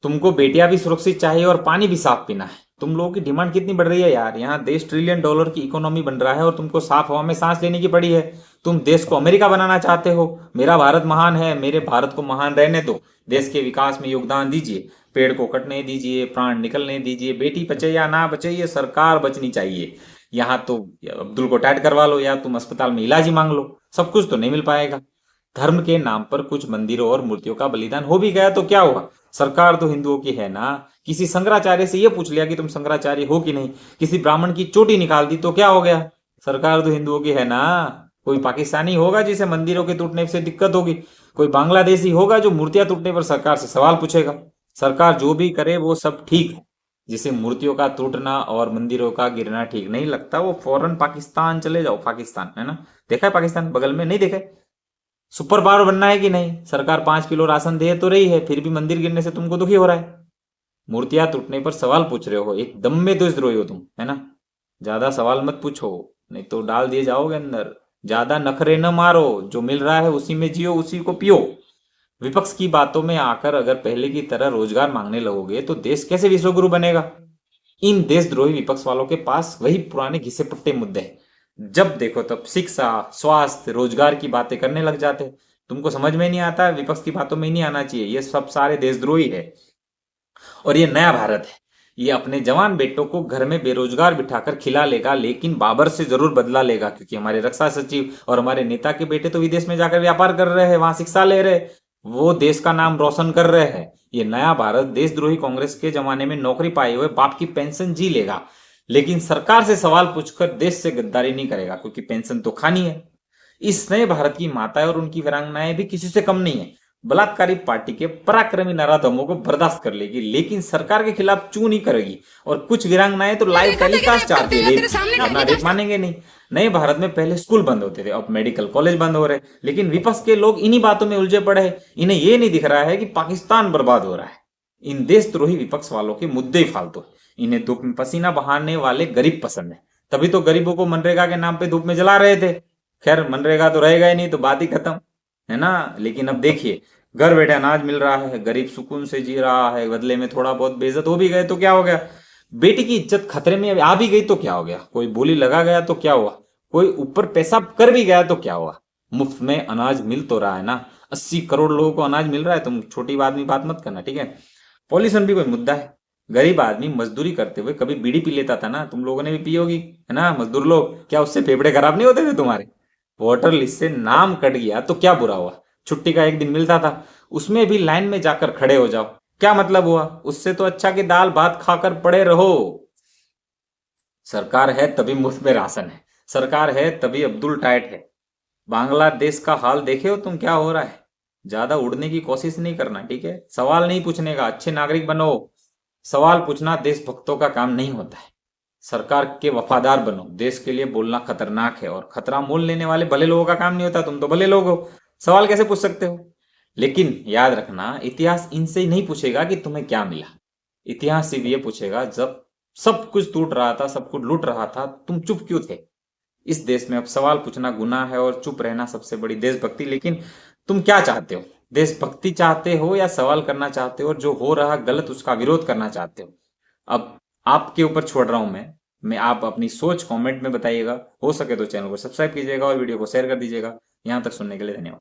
तुमको बेटियां भी सुरक्षित चाहिए और पानी भी साफ पीना है। तुम लोगों की डिमांड कितनी बढ़ रही है यार, यहाँ देश ट्रिलियन डॉलर की इकोनॉमी बन रहा है और तुमको साफ हवा में सांस लेने की पड़ी है। तुम देश को अमेरिका बनाना चाहते हो। मेरा भारत महान है, मेरे भारत को महान रहने दो। देश के विकास में योगदान दीजिए। पेड़ को कटने दीजिए, प्राण निकलने दीजिए। बेटी बचे या ना बचे, ये सरकार बचनी चाहिए। यहाँ तो अब्दुल को टाइट करवा लो या तुम अस्पताल में इलाज ही मांग लो। सब कुछ तो नहीं मिल पाएगा। धर्म के नाम पर कुछ मंदिरों और मूर्तियों का बलिदान हो भी गया तो क्या हुआ? सरकार तो हिंदुओं की है ना। किसी शंकराचार्य से ये पूछ लिया कि तुम शंकराचार्य हो कि नहीं। किसी ब्राह्मण की चोटी निकाल दी तो क्या हो गया? सरकार तो हिंदुओं की है ना। कोई पाकिस्तानी होगा जिसे मंदिरों के टूटने से दिक्कत होगी। कोई बांग्लादेशी होगा जो मूर्तियां टूटने पर सरकार से सवाल पूछेगा। सरकार जो भी करे वो सब ठीक है। जिसे मूर्तियों का टूटना और मंदिरों का गिरना ठीक नहीं लगता वो फौरन पाकिस्तान चले जाओ। पाकिस्तान है ना, देखा है पाकिस्तान बगल में, नहीं देखा है? सुपर पावर बनना है कि नहीं? सरकार 5 किलो राशन दे तो रही है, फिर भी मंदिर गिरने से तुमको दुखी हो रहा है। मूर्तियां टूटने पर सवाल पूछ रहे हो, एक दम में देशद्रोही हो तुम, है ना। ज्यादा सवाल मत पूछो, नहीं तो डाल दिए जाओगे अंदर। ज्यादा नखरे न मारो, जो मिल रहा है उसी में जियो, उसी को पियो। विपक्ष की बातों में आकर अगर पहले की तरह रोजगार मांगने लगोगे तो देश कैसे विश्वगुरु बनेगा? इन देशद्रोही विपक्ष वालों के पास वही पुराने घिसे पट्टे मुद्दे हैं। जब देखो तब शिक्षा, स्वास्थ्य, रोजगार की बातें करने लग जाते हैं। तुमको समझ में नहीं आता, विपक्ष की बातों में ही नहीं आना चाहिए, ये सब सारे देशद्रोही है। और ये नया भारत है। ये अपने जवान बेटों को घर में बेरोजगार बिठाकर खिला लेगा, लेकिन बाबर से जरूर बदला लेगा, क्योंकि हमारे रक्षा सचिव और हमारे नेता के बेटे तो विदेश में जाकर व्यापार कर रहे हैं, वहां शिक्षा ले रहे, वो देश का नाम रोशन कर रहे हैं। ये नया भारत देशद्रोही कांग्रेस के जमाने में नौकरी पाए हुए बाप की पेंशन जी लेगा, लेकिन सरकार से सवाल पूछकर देश से गद्दारी नहीं करेगा, क्योंकि पेंशन तो खानी है। इस नए भारत की माताएं और उनकी वीरांगनाएं भी किसी से कम नहीं है। बलात्कारी पार्टी के पराक्रमी नराधमों को बर्दाश्त कर लेगी, लेकिन सरकार के खिलाफ चू नहीं करेगी। और कुछ वीरांगनाएं तो लाइव टेलीकास्ट चाहती है रेप की, वरना रेप मानेंगे नहीं। नए भारत में पहले स्कूल बंद होते थे, अब मेडिकल कॉलेज बंद हो रहे, लेकिन विपक्ष के लोग इन्हीं बातों में उलझे पड़े हैं। इन्हें ये नहीं दिख रहा है कि पाकिस्तान बर्बाद हो रहा है। इन देशद्रोही विपक्ष वालों के मुद्दे ही फालतू है। इन्हें धूप में पसीना बहाने वाले गरीब पसंद है, तभी तो गरीबों को मनरेगा के नाम पे धूप में जला रहे थे। खैर मनरेगा तो रहेगा ही नहीं, तो बात ही खत्म, है ना। लेकिन अब देखिए, घर बैठे अनाज मिल रहा है, गरीब सुकून से जी रहा है, बदले में थोड़ा बहुत बेइज्जत हो भी गए तो क्या हो गया? बेटी की इज्जत खतरे में आ भी गई तो क्या हो गया? कोई बोली लगा गया तो क्या हुआ? कोई ऊपर पेशाब कर भी गया तो क्या हुआ? मुफ्त में अनाज मिल तो रहा है ना। 80 करोड़ लोगों को अनाज मिल रहा है, तुम छोटी आदमी बात मत करना, ठीक है। पॉल्यूशन भी कोई मुद्दा है। गरीब आदमी मजदूरी करते हुए कभी बीड़ी पी लेता था ना, तुम लोगों ने भी पी होगी, है ना। मजदूर लोग, क्या उससे फेफड़े खराब नहीं होते थे तुम्हारे? वोटर लिस्ट से नाम कट गया तो क्या बुरा हुआ? छुट्टी का एक दिन मिलता था, उसमें भी लाइन में जाकर खड़े हो जाओ, क्या मतलब हुआ? उससे तो अच्छा कि दाल भात खाकर पड़े रहो। सरकार है तभी मुफ्त में राशन है, सरकार है तभी अब्दुल टाइट है। बांग्लादेश का हाल देखे हो तुम, क्या हो रहा है। ज्यादा उड़ने की कोशिश नहीं करना, ठीक है। सवाल नहीं पूछने का, अच्छे नागरिक बनो। सवाल पूछना देशभक्तों का काम नहीं होता है। सरकार के वफादार बनो। देश के लिए बोलना खतरनाक है, और खतरा मोल लेने वाले भले लोगों का काम नहीं होता। तुम तो भले लोग हो, सवाल कैसे पूछ सकते हो? लेकिन याद रखना, इतिहास इनसे ही नहीं पूछेगा कि तुम्हें क्या मिला। इतिहास सिर्फ ये पूछेगा, जब सब कुछ टूट रहा था, सब कुछ लूट रहा था, तुम चुप क्यों थे? इस देश में अब सवाल पूछना गुनाह है और चुप रहना सबसे बड़ी देशभक्ति। लेकिन तुम क्या चाहते हो? देशभक्ति चाहते हो या सवाल करना चाहते हो, और जो हो रहा गलत उसका विरोध करना चाहते हो? अब आपके ऊपर छोड़ रहा हूं मैं आप अपनी सोच कमेंट में बताइएगा। हो सके तो चैनल को सब्सक्राइब कीजिएगा और वीडियो को शेयर कर दीजिएगा। यहां तक सुनने के लिए धन्यवाद।